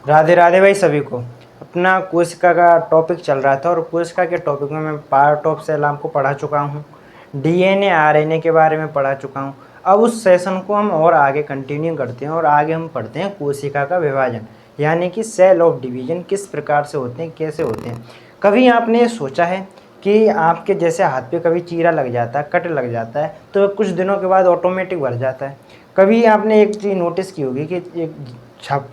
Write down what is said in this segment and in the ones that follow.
राधे राधे भाई सभी को। अपना कोशिका का टॉपिक चल रहा था और कोशिका के टॉपिक में मैं पार्ट ऑफ सेल आपको पढ़ा चुका हूँ, डीएनए आरएनए के बारे में पढ़ा चुका हूँ। अब उस सेशन को हम और आगे कंटिन्यू करते हैं और आगे हम पढ़ते हैं कोशिका का विभाजन, यानी कि सेल ऑफ डिवीजन किस प्रकार से होते हैं, कैसे होते हैं। कभी आपने ये सोचा है कि आपके जैसे हाथ पे कभी चीरा लग जाता है, कट लग जाता है, तो कुछ दिनों के बाद ऑटोमेटिक भर जाता है। कभी आपने एक चीज़ नोटिस की होगी कि एक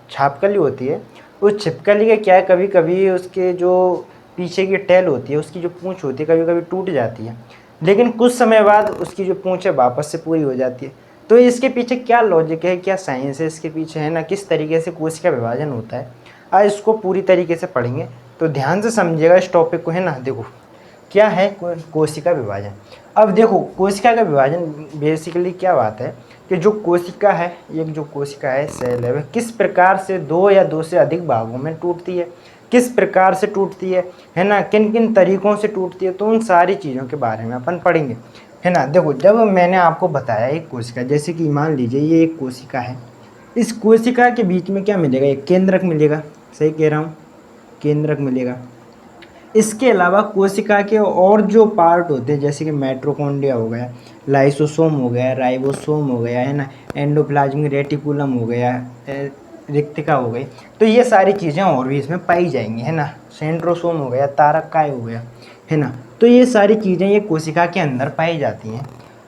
छापकली होती है, उस छिपकली का क्या है, कभी कभी उसके जो पीछे की टेल होती है, उसकी जो पूंछ होती है, कभी कभी टूट जाती है, लेकिन कुछ समय बाद उसकी जो पूंछ है वापस से पूरी हो जाती है। तो इसके पीछे क्या लॉजिक है, क्या साइंस है इसके पीछे, है ना, किस तरीके से कोशिका विभाजन होता है, आज इसको पूरी तरीके से पढ़ेंगे। तो ध्यान से समझिएगा इस टॉपिक को, है ना। देखो क्या है कोशिका विभाजन। अब देखो कोशिका का विभाजन बेसिकली क्या बात है कि जो कोशिका है, एक जो कोशिका है सेल है, वह किस प्रकार से दो या दो से अधिक भागों में टूटती है, किस प्रकार से टूटती है ना, किन किन तरीकों से टूटती है, तो उन सारी चीज़ों के बारे में अपन पढ़ेंगे, है ना। देखो जब मैंने आपको बताया एक कोशिका, जैसे कि मान लीजिए ये एक कोशिका है, इस कोशिका के बीच में क्या मिलेगा, एक केंद्रक मिलेगा, सही कह रहा हूँ, केंद्रक मिलेगा। इसके अलावा कोशिका के और जो पार्ट होते हैं, जैसे कि माइटोकॉन्ड्रिया हो गया, लाइसोसोम हो गया, राइबोसोम हो गया, है ना, एंडोप्लाज्मिक रेटिकुलम हो गया, रिक्तिका हो गई, तो ये सारी चीज़ें और भी इसमें पाई जाएंगी, है ना। सेंट्रोसोम हो गया, तारककाय हो गया, है ना। तो ये सारी चीज़ें ये कोशिका के अंदर पाई जाती हैं।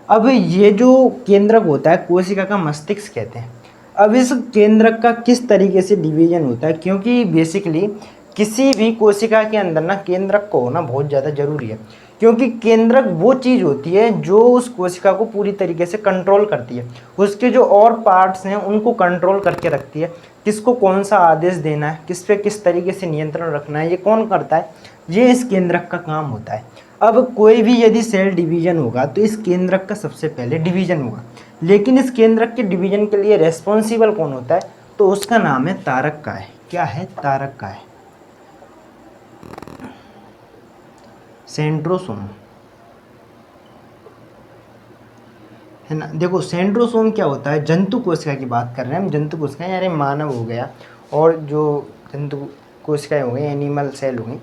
अब ये जो केंद्रक होता है, कोशिका का मस्तिष्क कहते हैं। अब इस केंद्रक का किस तरीके से डिवीजन होता है, क्योंकि बेसिकली किसी भी कोशिका के अंदर ना केंद्रक को होना बहुत ज़्यादा जरूरी है, क्योंकि केंद्रक वो चीज़ होती है जो उस कोशिका को पूरी तरीके से कंट्रोल करती है, उसके जो और पार्ट्स हैं उनको कंट्रोल करके रखती है, किसको कौन सा आदेश देना है, किस पे किस तरीके से नियंत्रण रखना है, ये कौन करता है, ये इस केंद्रक का काम होता है। अब कोई भी यदि सेल डिवीजन होगा तो इस केंद्रक का सबसे पहले डिवीजन होगा, लेकिन इस केंद्रक के डिवीजन के लिए रेस्पॉन्सिबल कौन होता है, तो उसका नाम है तारककाय। क्या है, तारककाय, सेंट्रोसोम, है ना। देखो सेंट्रोसोम क्या होता है, जंतु कोशिका की बात कर रहे हैं हम, जंतु कोशिका यानी मानव हो गया और जो जंतु कोशिकाएं हो गई, एनिमल सेल हो गई,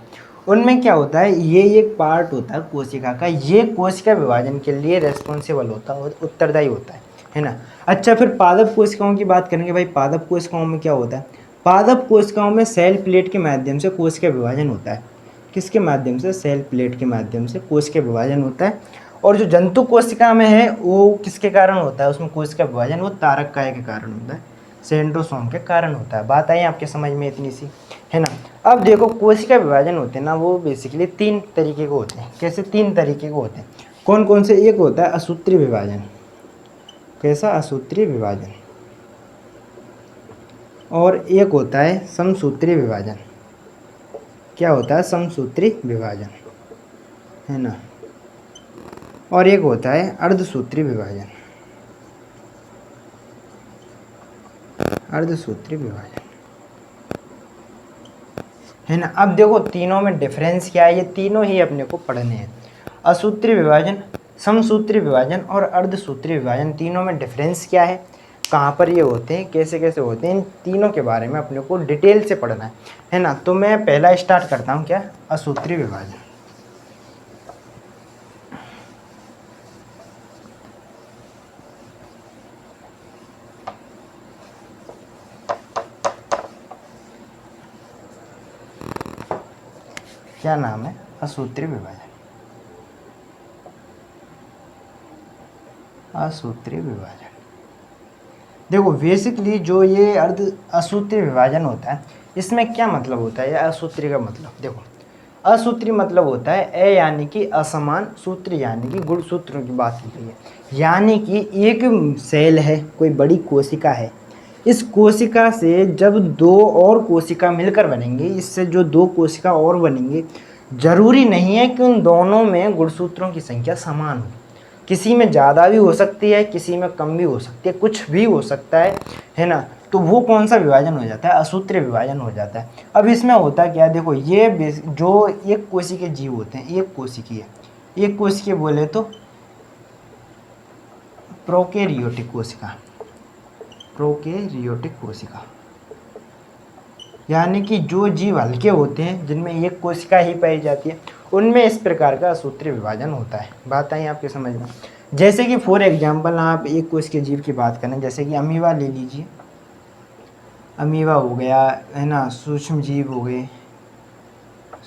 उनमें क्या होता है, ये एक पार्ट होता है कोशिका का, ये कोशिका विभाजन के लिए रेस्पॉन्सिबल होता है, उत्तरदायी होता है ना। अच्छा फिर पादप कोशिकाओं की बात करेंगे भाई। पादप कोशिकाओं में क्या होता है, पादप कोशिकाओं में सेल प्लेट के माध्यम से कोशिका विभाजन होता है। किसके माध्यम से, सेल प्लेट के माध्यम से कोशिका विभाजन होता है। और जो जंतु कोशिका में है वो किसके कारण होता है, उसमें कोशिका विभाजन वो तारककाय के कारण होता है, सेंट्रोसोम के कारण होता है। बात आई आपके समझ में इतनी सी, है ना। अब देखो कोशिका विभाजन होते हैं ना, वो बेसिकली तीन तरीके के होते हैं। कैसे, तीन तरीके के होते हैं, कौन कौन से, एक होता है असूत्रीय विभाजन। कैसा, असूत्रीय विभाजन। और एक होता है समसूत्रीय विभाजन। क्या होता है, समसूत्रीय विभाजन, है ना। और एक होता है अर्धसूत्रीय विभाजन, अर्धसूत्रीय विभाजन, है ना। अब देखो तीनों में डिफरेंस क्या है, ये तीनों ही अपने को पढ़ने हैं। असूत्रीय विभाजन, समसूत्रीय विभाजन और अर्धसूत्रीय विभाजन, तीनों में डिफरेंस क्या है, कहाँ पर ये होते हैं, कैसे कैसे होते हैं, इन तीनों के बारे में अपने को डिटेल से पढ़ना है ना। तो मैं पहला स्टार्ट करता हूँ, क्या, असूत्रीय विभाजन। क्या नाम है, असूत्रीय विभाजन, असूत्रीय विभाजन। देखो बेसिकली जो ये अर्ध असूत्रीय विभाजन होता है, इसमें क्या मतलब होता है, या असूत्रीय का मतलब, देखो असूत्रीय मतलब होता है ए यानी कि असमान, सूत्र यानी कि गुणसूत्रों की बात की गई है। यानी कि एक सेल है, कोई बड़ी कोशिका है, इस कोशिका से जब दो और कोशिका मिलकर बनेंगे, इससे जो दो कोशिका और बनेंगे, जरूरी नहीं है कि उन दोनों में गुणसूत्रों की संख्या समान हो, किसी में ज़्यादा भी हो सकती है, किसी में कम भी हो सकती है, कुछ भी हो सकता है ना। तो वो कौन सा विभाजन हो जाता है, असूत्रीय विभाजन हो जाता है। अब इसमें होता क्या है, देखो ये जो एक कोशिकीय जीव होते हैं, एक कोशिकीय, एक कोशिकीय बोले तो प्रोकैरियोटिक कोशिका, प्रोकैरियोटिक कोशिका, यानी कि जो जीव हल्के होते हैं जिनमें एक कोशिका ही पाई जाती है उनमें इस प्रकार का असूत्रीय विभाजन होता है। बात आई आपके समझ में। जैसे कि फॉर एग्जांपल आप एक कोशिकीय जीव की बात करें, जैसे कि अमीबा ले लीजिए। अमीबा हो गया, है ना, सूक्ष्म जीव हो गए,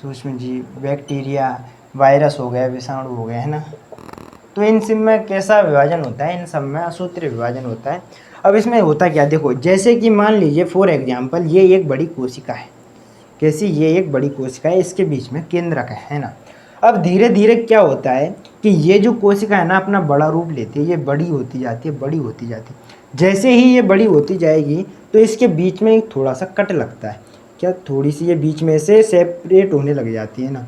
सूक्ष्म जीव, बैक्टीरिया, वायरस हो गया, विषाणु हो गए, है ना। तो इन सब में कैसा विभाजन होता है? इन सब में असूत्रीय विभाजन होता है। अब इसमें होता क्या, देखो, जैसे कि मान लीजिए फॉर एग्जांपल ये एक बड़ी कोशिका है। कैसी? ये एक बड़ी कोशिका है, इसके बीच में केंद्रक है ना। अब धीरे धीरे क्या होता है कि ये जो कोशिका है ना अपना बड़ा रूप लेती है, ये बड़ी होती जाती है, बड़ी होती जाती है। जैसे ही ये बड़ी होती जाएगी तो इसके बीच में एक थोड़ा सा कट लगता है। क्या? थोड़ी सी ये बीच में से सेपरेट होने लग जाती है ना,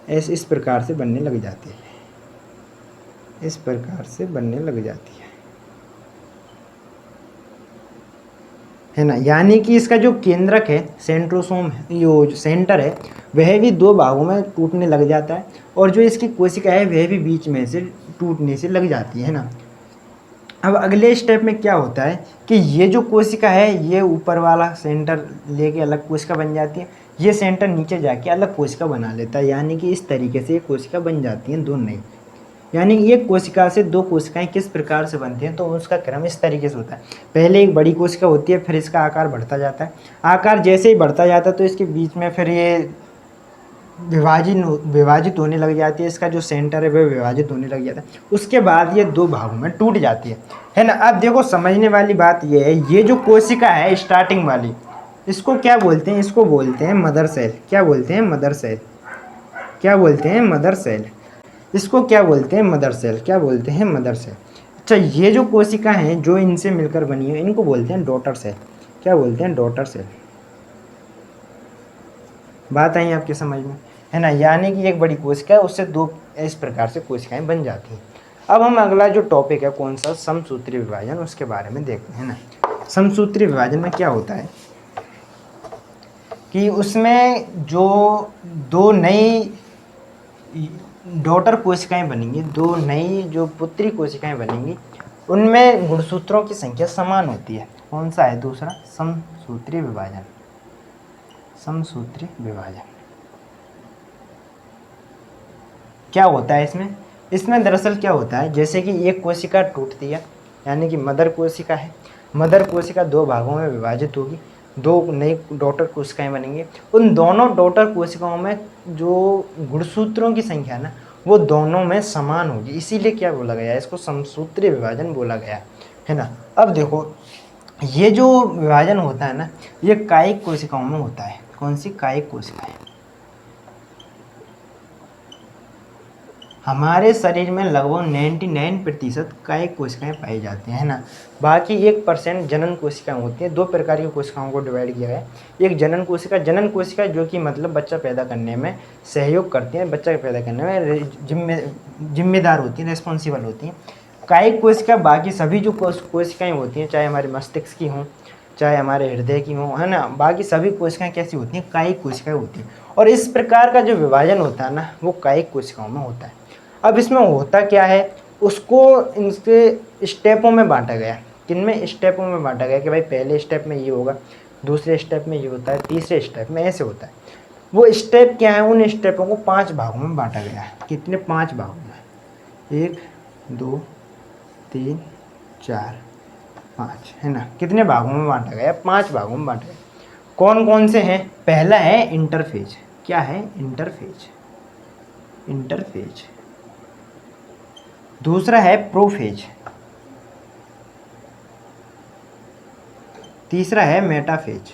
इस प्रकार से बनने लग जाती है, इस प्रकार से बनने लग जाती है ना। यानी कि इसका जो केंद्रक है, सेंट्रोसोम है, यो जो सेंटर है, वह भी दो भागों में टूटने लग जाता है, और जो इसकी कोशिका है वह भी बीच में से टूटने से लग जाती है ना। अब अगले स्टेप में क्या होता है कि ये जो कोशिका है ये ऊपर वाला सेंटर लेके अलग कोशिका बन जाती है, ये सेंटर नीचे जाके अलग कोशिका बना लेता है। यानी कि इस तरीके से ये कोशिका बन जाती हैं दो नई। यानी एक कोशिका से दो कोशिकाएं किस प्रकार से बनती हैं, तो उसका क्रम इस तरीके से होता है। पहले एक बड़ी कोशिका होती है, फिर इसका आकार बढ़ता जाता है। आकार जैसे ही बढ़ता जाता है तो इसके बीच में फिर ये विभाजित होने लग जाती है। इसका जो सेंटर है वह विभाजित होने लग जाता है। उसके बाद ये दो भागों में टूट जाती है ना। अब देखो समझने वाली बात ये है, ये जो कोशिका है स्टार्टिंग वाली, इसको क्या बोलते हैं? इसको बोलते हैं मदर सेल। क्या बोलते हैं? Mother cell. क्या बोलते हैं? Mother cell. इसको क्या बोलते हैं? Mother cell. क्या बोलते हैं? Mother cell. अच्छा, ये जो कोशिका हैं जो इनसे मिलकर बनी है इनको बोलते हैं डॉटर सेल। क्या बोलते हैं? Daughter cell. बात आई आपके समझ में, है ना। यानी कि एक बड़ी कोशिका है, उससे दो इस प्रकार से कोशिकाएं बन जाती हैं। अब हम अगला जो टॉपिक है कौन सा, समसूत्री विभाजन, उसके बारे में देखते हैं ना। समसूत्री विभाजन में क्या होता है कि उसमें जो दो नई डॉटर कोशिकाएं बनेंगी, दो नई जो पुत्री कोशिकाएं बनेंगी, उनमें गुणसूत्रों की संख्या समान होती है। कौन सा है? दूसरा, समसूत्री विभाजन। समसूत्री विभाजन क्या होता है इसमें? इसमें दरअसल क्या होता है, जैसे कि एक कोशिका टूटती है, यानी कि मदर कोशिका है, मदर कोशिका दो भागों में विभाजित होगी, दो नई डॉटर कोशिकाएं बनेंगी। उन दोनों डॉटर कोशिकाओं में जो गुणसूत्रों की संख्या है ना वो दोनों में समान होगी, इसीलिए क्या बोला गया है, इसको समसूत्री विभाजन बोला गया है ना। अब देखो ये जो विभाजन होता है ना ये कायिक कोशिकाओं में होता है। कौन सी? कायिक कोशिकाएं। हमारे शरीर में लगभग 99% कायिक कोशिकाएं पाई जाती हैं, है ना। बाकी 1% जनन कोशिकाएं होती हैं। दो प्रकार की कोशिकाओं को डिवाइड किया है। एक जनन कोशिका जो कि मतलब बच्चा पैदा करने में सहयोग करती हैं, बच्चा पैदा करने में जिम्मेदार होती हैं, रिस्पॉन्सिबल होती हैं। कायिक कोशिका बाकी सभी जो कोशिकाएँ होती हैं, चाहे हमारे मस्तिष्क की हों, चाहे हमारे हृदय की हों, है ना, बाकी सभी कोशिकाएं कैसी होती हैं? कायिक कोशिकाएं होती हैं। और इस प्रकार का जो विभाजन होता है ना वो कायिक कोशिकाओं में होता है। अब इसमें होता क्या है, उसको इनके स्टेपों में बांटा गया। किनमें? स्टेपों में बांटा गया कि भाई पहले स्टेप में ये होगा, दूसरे स्टेप में ये होता है, तीसरे स्टेप में ऐसे होता है। वो स्टेप क्या है? उन स्टेपों को 5 भागों में बांटा गया है। कितने? 5 भागों में। 1 2 3 4 5, है ना। कितने भागों में बांटा गया? 5 भागों में बांटा गया। कौन कौन से हैं? पहला है इंटरफेज। क्या है? इंटरफेज। इंटरफेज। दूसरा है प्रोफेज। तीसरा है मेटाफेज।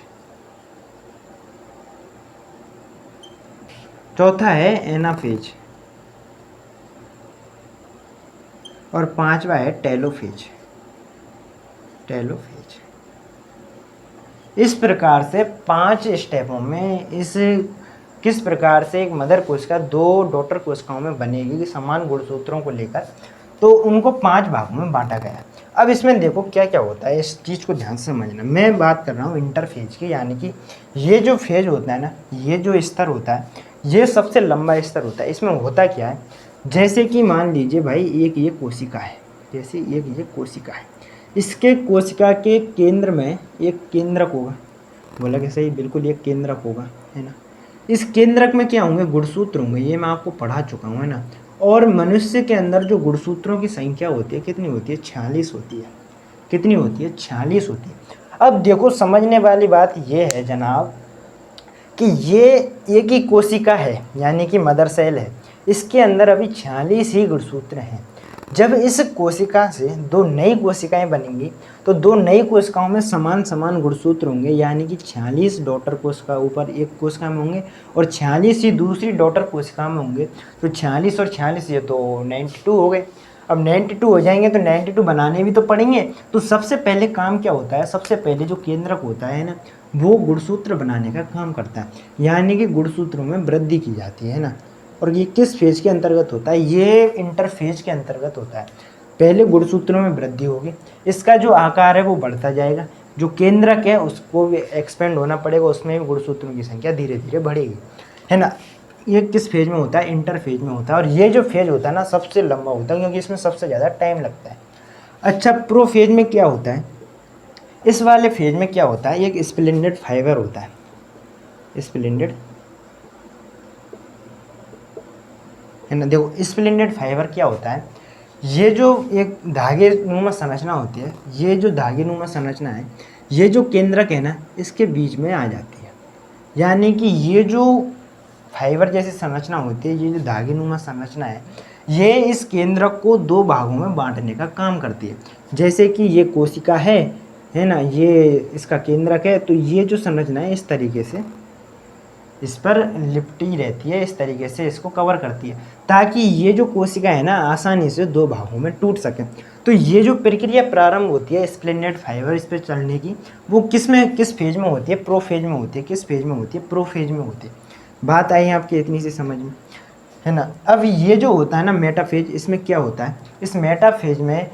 चौथा है एनाफेज। और पांचवा है टेलोफेज। टेलोफेज। इस प्रकार से 5 स्टेपों में इस किस प्रकार से एक मदर कोशिका दो डॉटर कोशिकाओं में बनेगी समान गुणसूत्रों को लेकर, तो उनको 5 भागों में बांटा गया। अब इसमें देखो क्या क्या होता है, इस चीज़ को ध्यान से समझना। मैं बात कर रहा हूँ इंटरफेज की, यानी कि ये जो फेज होता है ना, ये जो स्तर होता है ये सबसे लंबा स्तर होता है। इसमें होता क्या है, जैसे कि मान लीजिए भाई एक ये कोशिका है, जैसे एक ये कोशिका है, इसके कोशिका के केंद्र में एक केंद्रक होगा, बोला कि सही, बिल्कुल ये केंद्रक होगा, है ना। इस केंद्रक में क्या होंगे, गुणसूत्र होंगे, ये मैं आपको पढ़ा चुका हूँ, है ना। और मनुष्य के अंदर जो गुणसूत्रों की संख्या होती है कितनी होती है, 46 होती है। कितनी होती है, 46 होती है। अब देखो समझने वाली बात ये है जनाब कि ये एक ही कोशिका है, यानी कि मदर सेल है, इसके अंदर अभी 46 ही गुणसूत्र हैं। जब इस कोशिका से दो नई कोशिकाएं बनेंगी तो दो नई कोशिकाओं में समान समान गुणसूत्र होंगे, यानी कि 46 डॉटर कोशिका ऊपर एक कोशिका में होंगे और 46 ही दूसरी डॉटर कोशिका में होंगे। तो 46 और 46 ये तो 92 हो गए। अब 92 हो जाएंगे तो 92 बनाने भी तो पड़ेंगे। तो सबसे पहले काम क्या होता है, सबसे पहले जो केंद्रक होता है ना, वो गुणसूत्र बनाने का काम करता है, यानी कि गुणसूत्रों में वृद्धि की जाती है ना। और ये किस फेज के अंतर्गत होता है, ये इंटरफेज के अंतर्गत होता है। पहले गुणसूत्रों में वृद्धि होगी, इसका जो आकार है वो बढ़ता जाएगा, जो केंद्रक है उसको भी एक्सपेंड होना पड़ेगा, उसमें भी गुणसूत्रों की संख्या धीरे धीरे बढ़ेगी, है ना। ये किस फेज में होता है, इंटरफेज में होता है। और ये जो फेज होता है ना सबसे लंबा होता है, क्योंकि इसमें सबसे ज़्यादा टाइम लगता है। अच्छा, प्रोफेज में क्या होता है, इस वाले फेज में क्या होता है, एक स्प्लेंडेड फाइबर होता है, स्प्लेंडेड, है ना। देखो स्प्लेंडेड फाइबर क्या होता है, ये जो एक धागे नुमा संरचना होती है, ये जो धागे नुमा संरचना है, ये जो केंद्रक है ना इसके बीच में आ जाती है, यानी कि ये जो फाइबर जैसी संरचना होती है, ये जो धागे नुमा संरचना है, ये इस केंद्रक को दो भागों में बांटने का काम करती है। जैसे कि ये कोशिका है ना, ये इसका केंद्रक है, तो ये जो संरचना है इस तरीके से इस पर लिपटी रहती है, इस तरीके से इसको कवर करती है, ताकि ये जो कोशिका है ना आसानी से दो भागों में टूट सके। तो ये जो प्रक्रिया प्रारंभ होती है स्प्लेंडेड फाइबर इस पर चलने की, वो किस फेज में होती है, प्रो फेज में होती है। किस फेज में होती है, प्रो फेज में होती है। बात आई आपकी इतनी सी समझ में, है ना। अब ये जो होता है ना मेटाफेज, इसमें क्या होता है, इस मेटाफेज में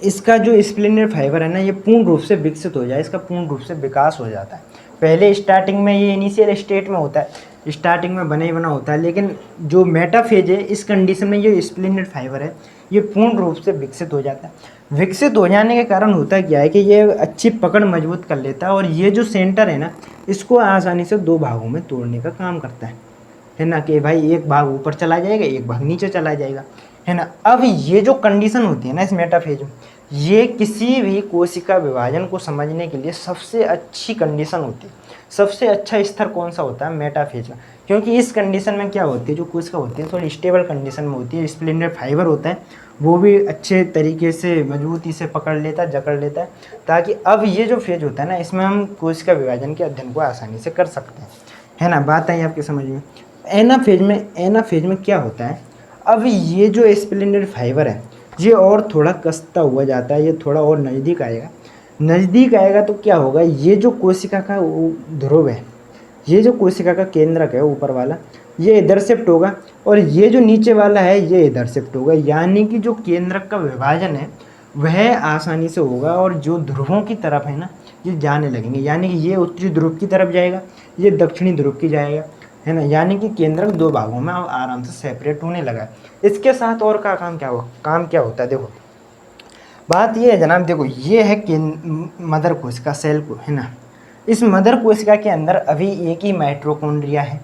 इसका जो स्प्लेंडेड फाइबर है ना ये पूर्ण रूप से विकसित हो जाए, इसका पूर्ण रूप से विकास हो जाता है। पहले स्टार्टिंग में ये इनिशियल स्टेट में होता है, स्टार्टिंग में बना ही बना होता है, लेकिन जो मेटाफेज है इस कंडीशन में ये स्प्लेंडेड फाइबर है ये पूर्ण रूप से विकसित हो जाता है। विकसित हो जाने के कारण होता क्या है कि ये अच्छी पकड़ मजबूत कर लेता है, और ये जो सेंटर है ना इसको आसानी से दो भागों में तोड़ने का काम करता है ना। कि भाई एक भाग ऊपर चला जाएगा, एक भाग नीचे चला जाएगा, है ना। अब ये जो कंडीशन होती है ना इस मेटाफेज में, ये किसी भी कोशिका विभाजन को समझने के लिए सबसे अच्छी कंडीशन होती है। सबसे अच्छा स्तर कौन सा होता है, मेटाफेज का, क्योंकि इस कंडीशन में क्या होती है, जो कोशिका होती है थोड़ी स्टेबल कंडीशन में होती है। स्प्लेंडेड फाइबर होता है वो भी अच्छे तरीके से मजबूती से पकड़ लेता है, जकड़ लेता है, ताकि अब ये जो फेज होता है ना इसमें हम कोशिका विभाजन के अध्ययन को आसानी से कर सकते हैं, है ना। बात आई आपके समझ में। एनाफेज में क्या होता है, अब ये जो स्प्लेंडेड फाइबर है ये और थोड़ा कसता हुआ जाता है, ये थोड़ा और नज़दीक आएगा। नज़दीक आएगा तो क्या होगा, ये जो कोशिका का ध्रुव है, ये जो कोशिका का केंद्रक है ऊपर वाला, ये इधर शिफ्ट होगा, और ये जो नीचे वाला है ये इधर शिफ्ट होगा, यानी कि जो केंद्रक का विभाजन है वह आसानी से होगा। और जो ध्रुवों की तरफ है ना ये जाने लगेंगे, यानी कि ये उत्तरी ध्रुव की तरफ जाएगा, ये दक्षिणी ध्रुव की जाएगा, है ना। यानी कि केंद्रक दो भागों में आराम से सेपरेट होने लगा है। इसके साथ और का काम क्या होता है, देखो बात ये है जनाब, देखो ये है मदर कोशिका सेल को, है ना। इस मदर कोशिका के अंदर अभी एक ही माइटोकॉन्ड्रिया है,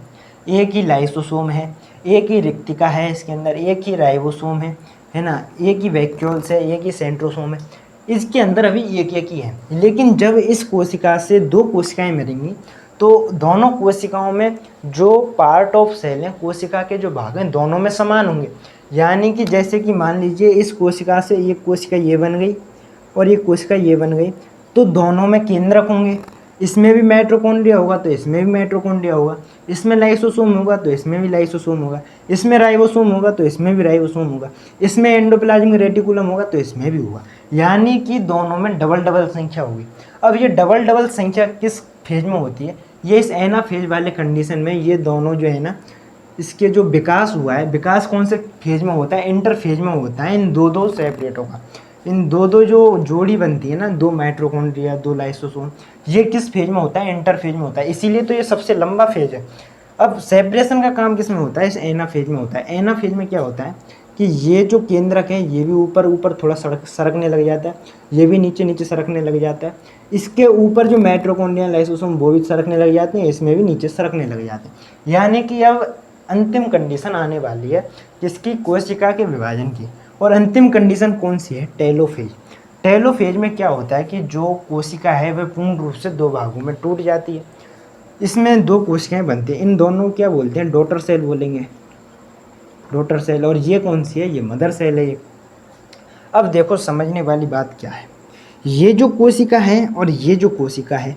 एक ही लाइसोसोम है, एक ही रिक्तिका है, इसके अंदर एक ही राइबोसोम है ना, एक ही वैक्यूल्स है, एक ही सेंट्रोसोम है। इसके अंदर अभी एक ही है। लेकिन जब इस कोशिका से दो कोशिकाएं मिलेंगी तो दोनों कोशिकाओं में जो पार्ट ऑफ सेल हैं, कोशिका के जो भाग हैं, दोनों में समान होंगे। यानी कि जैसे कि मान लीजिए इस कोशिका से एक कोशिका ये बन गई और एक कोशिका ये बन गई, तो दोनों में केंद्रक होंगे। इसमें भी माइटोकॉन्ड्रिया होगा तो इसमें भी माइटोकॉन्ड्रिया होगा, इसमें लाइसोसोम होगा तो इसमें भी लाइसोसोम होगा, इसमें राइबोसोम होगा तो इसमें भी राइबोसोम होगा, इसमें एंडोप्लाज्मिक रेटिकुलम होगा तो इसमें भी होगा। यानी कि दोनों में डबल डबल संख्या होगी। अब ये डबल डबल संख्या किस फेज में होती है, ये इस एना फेज वाले कंडीशन में ये दोनों जो है ना इसके जो विकास हुआ है, विकास कौन से फेज में होता है, इंटर फेज में होता है। इन दो सेपरेटों का, इन दो जो जोड़ी बनती है ना, दो माइटोकॉन्ड्रिया दो लाइसोसोम, ये किस फेज में होता है, इंटर फेज में होता है। इसीलिए तो ये सबसे लंबा फेज है। अब सेपरेशन का काम किस में होता है, इस एना फेज में होता है। एना फेज में क्या होता है कि ये जो केंद्रक है ये भी ऊपर ऊपर थोड़ा सरकने लग जाता है, ये भी नीचे नीचे सरकने लग जाता है। इसके ऊपर जो माइटोकॉन्ड्रियल लाइसोसोम वो भी सरकने लग जाते हैं, इसमें भी नीचे सरकने लग जाते हैं। यानी कि अब अंतिम कंडीशन आने वाली है किसकी, कोशिका के विभाजन की। और अंतिम कंडीशन कौन सी है, टेलोफेज। टेलोफेज में क्या होता है कि जो कोशिका है वह पूर्ण रूप से दो भागों में टूट जाती है। इसमें दो कोशिकाएं बनती हैं, इन दोनों क्या बोलते हैं, डॉटर सेल बोलेंगे, डॉटर सेल। और ये कौन सी है, ये मदर सेल है ये। अब देखो समझने वाली बात क्या है, ये जो कोशिका है और ये जो कोशिका है,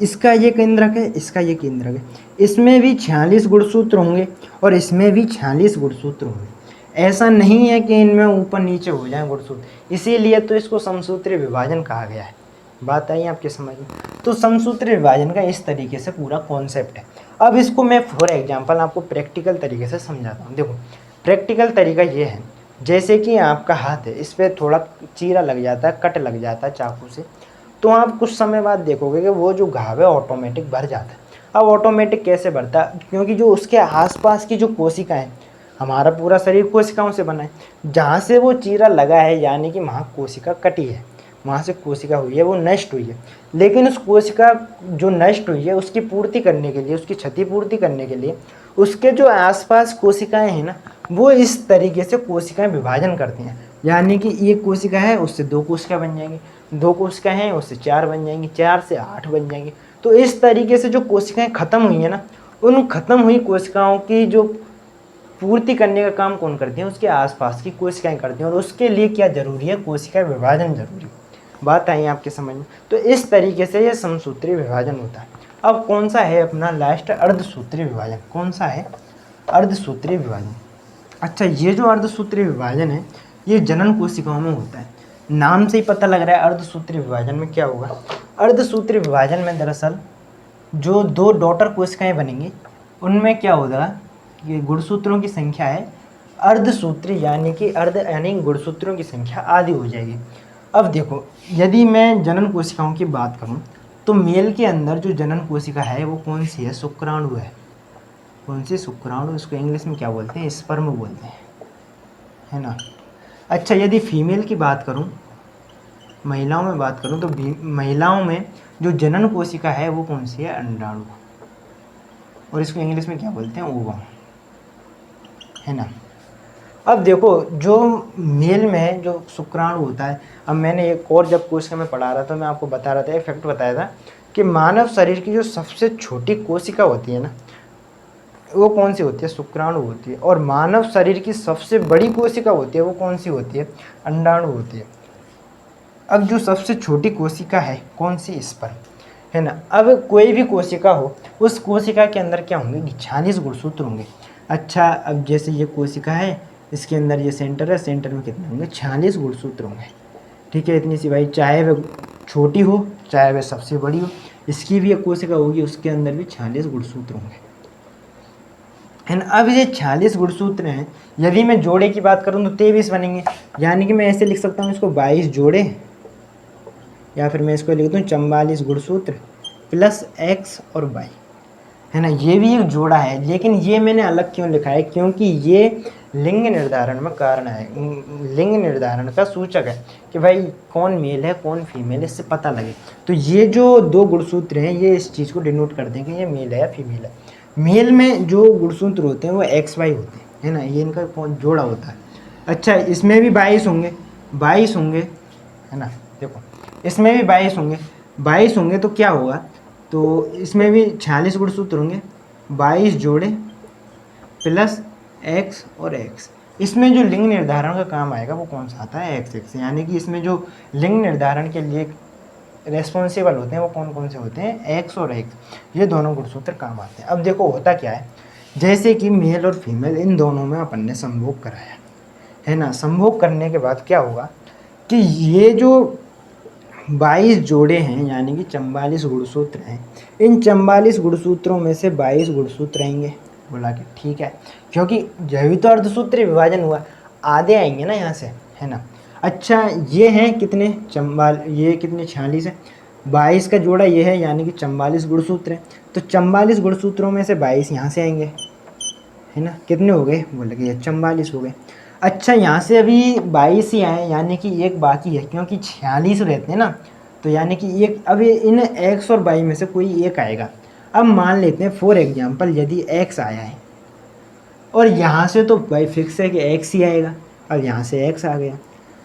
इसका ये केंद्रक है, इसका ये केंद्रक है। इसमें भी 46 गुणसूत्र होंगे और इसमें भी 46 गुणसूत्र होंगे। ऐसा नहीं है कि इनमें ऊपर नीचे हो जाए गुणसूत्र, इसीलिए तो इसको समसूत्री विभाजन कहा गया है। बात आई आपके समझ में। तो समसूत्री विभाजन का इस तरीके से पूरा कॉन्सेप्ट है। अब इसको मैं फॉर एग्जांपल आपको प्रैक्टिकल तरीके से समझाता हूँ। देखो प्रैक्टिकल तरीका ये है, जैसे कि आपका हाथ है, इस पर थोड़ा चीरा लग जाता है, कट लग जाता है चाकू से, तो आप कुछ समय बाद देखोगे कि वो जो घाव है ऑटोमेटिक भर जाता है। अब ऑटोमेटिक कैसे भरता है, क्योंकि जो उसके आसपास की जो कोशिका है, हमारा पूरा शरीर कोशिकाओं से बना है, जहाँ से वो चीरा लगा है यानी कि वहाँ कोशिका कटी है, वहाँ से कोशिका हुई है, वो नष्ट हुई है। लेकिन उस कोशिका जो नष्ट हुई है उसकी पूर्ति करने के लिए, उसकी क्षतिपूर्ति करने के लिए उसके जो आसपास कोशिकाएं हैं ना, वो इस तरीके से कोशिकाएं विभाजन करती हैं। यानी कि एक कोशिका है उससे दो कोशिका बन जाएंगी, दो कोशिका हैं उससे चार बन जाएंगी, चार से 8 बन जाएंगी। तो इस तरीके से जो कोशिकाएं खत्म हुई है ना, उन खत्म हुई कोशिकाओं की जो पूर्ति करने का काम कौन करती है, उसके आसपास की कोशिकाएं करती हैं। और उसके लिए क्या जरूरी है, कोशिका विभाजन जरूरी है। बात आई आपके समझ में। तो इस तरीके से ये समसूत्री विभाजन होता है। अब कौन सा है अपना लास्ट, अर्धसूत्री विभाजन। कौन सा है, अर्धसूत्री विभाजन। अच्छा, ये जो अर्धसूत्री विभाजन है ये जनन कोशिकाओं में होता है। नाम से ही पता लग रहा है अर्धसूत्री विभाजन में क्या होगा। अर्धसूत्री विभाजन में दरअसल जो दो डॉटर कोशिकाएं बनेंगी उनमें क्या होगा, ये गुणसूत्रों की संख्या है अर्धसूत्री, यानी कि अर्ध यानी गुणसूत्रों की संख्या आधी हो जाएगी। अब देखो यदि मैं जनन कोशिकाओं की बात करूं तो मेल के अंदर जो जनन कोशिका है वो कौन सी है, शुक्राणु है। कौन सी, शुक्राणु। इसको इंग्लिश में क्या बोलते हैं, स्पर्म बोलते हैं, है ना। अच्छा, यदि फीमेल की बात करूं, महिलाओं में बात करूं, तो महिलाओं में जो जनन कोशिका है वो कौन सी है, अंडाणु। और इसको इंग्लिश में क्या बोलते हैं, ओवम, है ना। अब देखो जो मेल में जो शुक्राणु होता है, अब मैंने एक और जब कोशिका में पढ़ा रहा था मैं आपको बता रहा था, एक फैक्ट बताया था कि मानव शरीर की जो सबसे छोटी कोशिका होती है ना, वो कौन सी होती है, शुक्राणु होती है। और मानव शरीर की सबसे बड़ी कोशिका होती है वो कौन सी होती है, अंडाणु होती है। अब जो सबसे छोटी कोशिका है कौन सी, स्पर्म, है ना। अब कोई भी कोशिका हो, उस कोशिका के अंदर क्या होंगे, 46 गुणसूत्र होंगे। अच्छा, अब जैसे ये कोशिका है, इसके अंदर ये सेंटर है, सेंटर में कितने होंगे, 46 गुणसूत्र होंगे। ठीक है, इतनी सी भाई, चाहे वह छोटी हो चाहे वह सबसे बड़ी हो, इसकी भी एक कोशिका होगी, उसके अंदर भी 46 गुणसूत्र होंगे, है ना। अब ये 46 गुणसूत्र हैं, यदि मैं जोड़े की बात करूँ तो 23 बनेंगे। यानी कि मैं ऐसे लिख सकता हूँ इसको 22 जोड़े, या फिर मैं इसको लिख दूँ 44 गुणसूत्र प्लस x और y, है ना। ये भी एक जोड़ा है, लेकिन ये मैंने अलग क्यों लिखा है, क्योंकि ये लिंग निर्धारण में कारण है, लिंग निर्धारण का सूचक है कि भाई कौन मेल है कौन फीमेल है, इससे पता लगे। तो ये जो दो गुणसूत्र हैं ये इस चीज़ को डिनोट करते हैं कि ये मेल है या फीमेल है। मेल में जो गुणसूत्र होते हैं वो XY होते हैं, है ना, ये इनका कौन जोड़ा होता है। अच्छा, इसमें भी 22 होंगे, 22 होंगे, है ना। देखो इसमें भी 22 होंगे, 22 होंगे तो क्या होगा, तो इसमें भी 46 गुणसूत्र होंगे, 22 जोड़े प्लस x और x। इसमें जो लिंग निर्धारण का काम आएगा वो कौन सा आता है, XX। यानी कि इसमें जो लिंग निर्धारण के लिए रेस्पॉन्सिबल होते हैं वो कौन कौन से होते हैं, x और x, ये दोनों गुणसूत्र काम आते हैं। अब देखो होता क्या है, जैसे कि मेल और फीमेल इन दोनों में अपन ने संभोग कराया, है ना। संभोग करने के बाद क्या होगा कि ये जो 22 जोड़े हैं यानी कि 44 गुणसूत्र हैं, इन 44 गुणसूत्रों में से 22 गुणसूत्र रहेंगे। बोला कि ठीक है, क्योंकि जब भी तो अर्धसूत्री विभाजन हुआ, आधे आएंगे ना यहाँ से, है ना। अच्छा, ये हैं कितने, ये कितने, 46 है, 22 का जोड़ा ये है यानी कि 44 गुणसूत्र है। तो 44 गुणसूत्रों में से 22 यहाँ से आएंगे, है ना। कितने हो गए, बोले कि ये 44 हो गए। अच्छा, यहाँ से अभी 22 ही आए, यानी कि एक बाकी है, क्योंकि 46 रहते हैं ना, तो यानी कि एक, अब इन x और y में से कोई एक आएगा। अब मान लेते हैं फॉर एग्जांपल यदि x आया है और यहाँ से तो y फिक्स है कि x ही आएगा, अब यहाँ से x आ गया।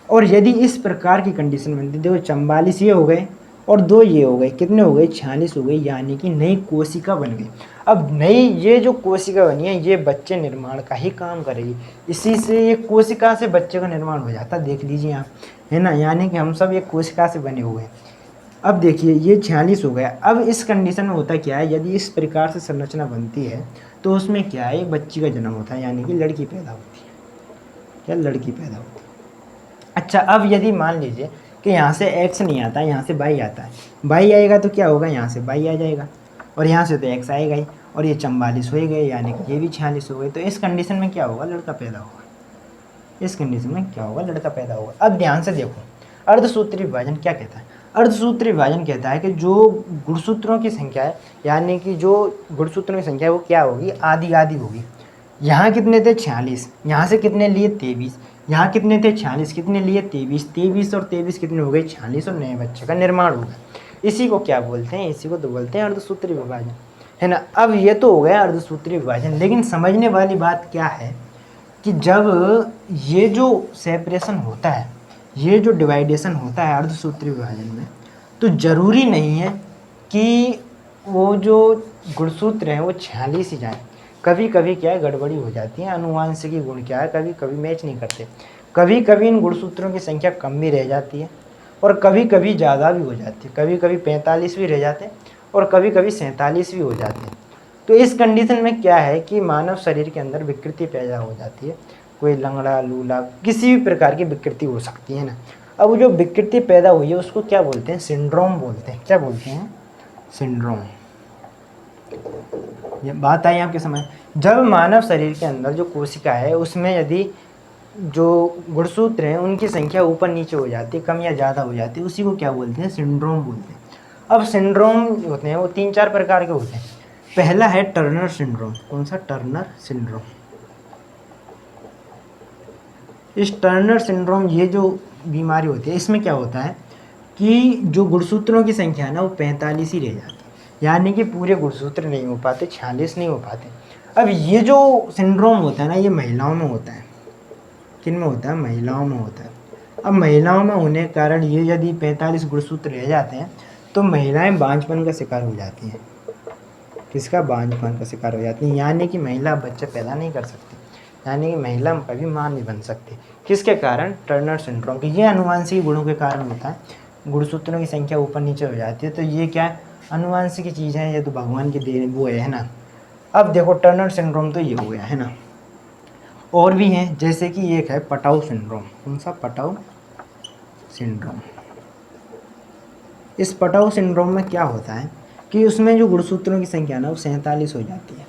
और यदि इस प्रकार की कंडीशन बनती, देखो 44 ये हो गए और 2 ये हो गए, कितने हो गए, 46 हो गए, यानी कि नई कोशिका बन गई। अब नई ये जो कोशिका बनी है ये बच्चे निर्माण का ही काम करेगी, इसी से ये कोशिका से बच्चे का निर्माण हो जाता है, देख लीजिए आप, है ना, यानी कि हम सब एक कोशिका से बने हुए हैं। अब देखिए ये 46 हो गया। अब इस कंडीशन में होता क्या है, यदि इस प्रकार से संरचना बनती है तो उसमें क्या है, एक बच्ची का जन्म होता है, यानी कि लड़की पैदा होती है, क्या लड़की पैदा होती है। अच्छा, अब यदि मान लीजिए कि यहाँ से x नहीं आता, यहाँ से y आता है, y आएगा तो क्या होगा, यहाँ से y आ जाएगा और यहाँ से तो x आएगा ही, और ये 44 हो ही गए, यानी कि ये भी 46 हो गए। तो इस कंडीशन में क्या होगा, लड़का पैदा होगा, इस कंडीशन में क्या होगा, लड़का पैदा होगा। अब ध्यान से देखो, अर्धसूत्री विभाजन क्या कहता है, अर्धसूत्री विभाजन कहता है कि जो गुणसूत्रों की संख्या है, यानी कि जो गुणसूत्रों की संख्या है वो क्या होगी, आधी आधी होगी। यहाँ कितने थे, 46, यहाँ से कितने लिए, 23, यहाँ कितने थे, 46, कितने लिए, 23, 23 और 23 कितने हो गए, 46, और नए बच्चे का निर्माण होगा। इसी को क्या बोलते हैं, इसी को तो बोलते हैं अर्धसूत्री विभाजन, है ना। अब ये तो हो गया अर्धसूत्री विभाजन, लेकिन समझने वाली बात क्या है कि जब ये जो सेपरेशन होता है, ये जो डिवाइडेशन होता है अर्धसूत्री विभाजन में, तो ज़रूरी नहीं है कि वो जो गुणसूत्र हैं वो 46 ही जाएँ। कभी कभी क्या है, गड़बड़ी हो जाती है, अनुवांशिकी गुण क्या है, कभी कभी मैच नहीं करते, कभी कभी इन गुणसूत्रों की संख्या कम भी रह जाती है और कभी कभी ज़्यादा भी हो जाती है, कभी कभी 45 भी रह जाते हैं और कभी कभी 47 भी हो जाते हैं। तो इस कंडीशन में क्या है कि मानव शरीर के अंदर विकृति पैदा हो जाती है, कोई लंगड़ा लूला किसी भी प्रकार की विकृति हो सकती है ना। अब वो जो विकृति पैदा हुई है उसको क्या बोलते हैं, सिंड्रोम बोलते हैं, क्या बोलते हैं, सिंड्रोम। ये बात आई आपके समझ। जब मानव शरीर के अंदर जो कोशिका है उसमें यदि जो गुणसूत्र हैं उनकी संख्या ऊपर नीचे हो जाती है, कम या ज़्यादा हो जाती है, उसी को क्या बोलते हैं, सिंड्रोम बोलते हैं। अब सिंड्रोम होते हैं वो 3-4 प्रकार के होते हैं। पहला है टर्नर सिंड्रोम। कौन सा, टर्नर सिंड्रोम। इस टर्नर सिंड्रोम, ये जो बीमारी होती है इसमें क्या होता है कि जो गुणसूत्रों की संख्या है ना वो 45 ही रह जाती है, यानी कि पूरे गुणसूत्र नहीं हो पाते, 46 नहीं हो पाते। अब ये जो सिंड्रोम होता है ना ये महिलाओं में होता है, किन में होता है, महिलाओं में होता है। अब महिलाओं में होने के कारण ये यदि 45 गुणसूत्र रह जाते हैं तो महिलाएं बांझपन का शिकार हो जाती हैं। किसका, बांझपन का शिकार हो जाती हैं, यानी कि महिला बच्चा पैदा नहीं कर सकती, यानी कि महिला कभी मां नहीं बन सकती। किसके कारण, टर्नर सिंड्रोम के। ये अनुवांशिक गुणों के कारण होता है, गुणसूत्रों की संख्या ऊपर नीचे हो जाती है, तो ये क्या अनुवांशिक चीज़ है, ये तो भगवान की देन वो है ना। अब देखो टर्नर सिंड्रोम तो ये हो गया है ना, और भी हैं, जैसे कि एक है पटाउ सिंड्रोम। कौन सा, पटाउ सिंड्रोम। इस पटाउ सिंड्रोम में क्या होता है कि उसमें जो गुणसूत्रों की संख्या ना वो 47 हो जाती है।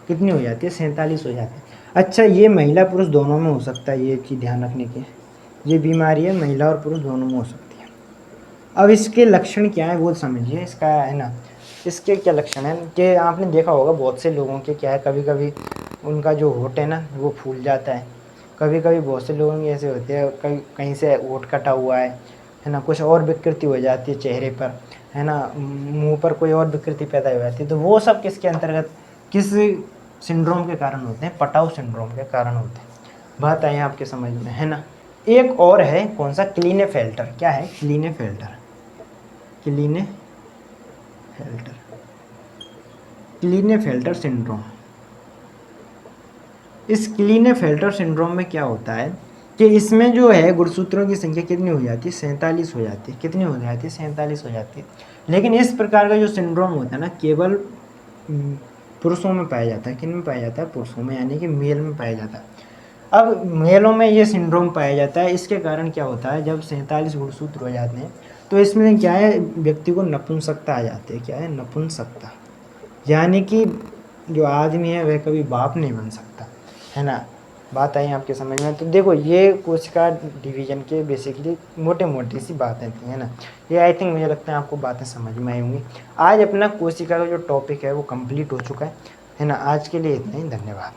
कितनी हो जाती है, 47 हो जाती है। अच्छा, ये महिला पुरुष दोनों में हो सकता है, ये चीज़ ध्यान रखने की, ये बीमारी है महिला और पुरुष दोनों में हो सकती है। अब इसके लक्षण क्या है वो समझिए, इसका है ना, इसके क्या लक्षण है कि आपने देखा होगा बहुत से लोगों के क्या है, कभी कभी उनका जो होंठ है ना वो फूल जाता है, कभी कभी बहुत से लोगों के ऐसे होते हैं, कहीं से होंठ कटा हुआ है ना, कुछ और विकृति हो जाती है चेहरे पर, है ना, मुंह पर कोई और विकृति पैदा हो जाती है, तो वो सब किसके अंतर्गत, किस सिंड्रोम के कारण होते हैं, पटाउ सिंड्रोम के कारण होते हैं। बात आई आपके समझ में, है ना। एक और है, कौन सा, क्लीनेफेल्टर। क्या है, क्लीनेफेल्टर, क्लीनेफेल्टर, क्लीनेफेल्टर सिंड्रोम। इस क्लीनेफेल्टर सिंड्रोम में क्या होता है कि इसमें जो है गुणसूत्रों की संख्या कितनी हो जाती है, 47 हो जाती है। कितनी हो जाती है, 47 हो जाती है। लेकिन इस प्रकार का जो सिंड्रोम होता है ना केवल पुरुषों में पाया जाता है। किन में पाया जाता है, पुरुषों में, यानी कि मेल में पाया जाता है। अब मेलों में ये सिंड्रोम पाया जाता है, इसके कारण क्या होता है, जब 47 गुणसूत्र हो जाते हैं तो इसमें क्या है, व्यक्ति को नपुंसकता आ जाती है। क्या है, नपुंसकता, यानी कि जो आदमी है वह कभी बाप नहीं बन सकता, है ना। बात आई आपके समझ में। तो देखो ये कोशिका डिवीजन के बेसिकली मोटे मोटी सी बातें थी, है ना। ये आई थिंक मुझे लगता है आपको बातें समझ में आई होंगी। आज अपना कोशिका का जो टॉपिक है वो कंप्लीट हो चुका है ना। आज के लिए इतना ही, धन्यवाद।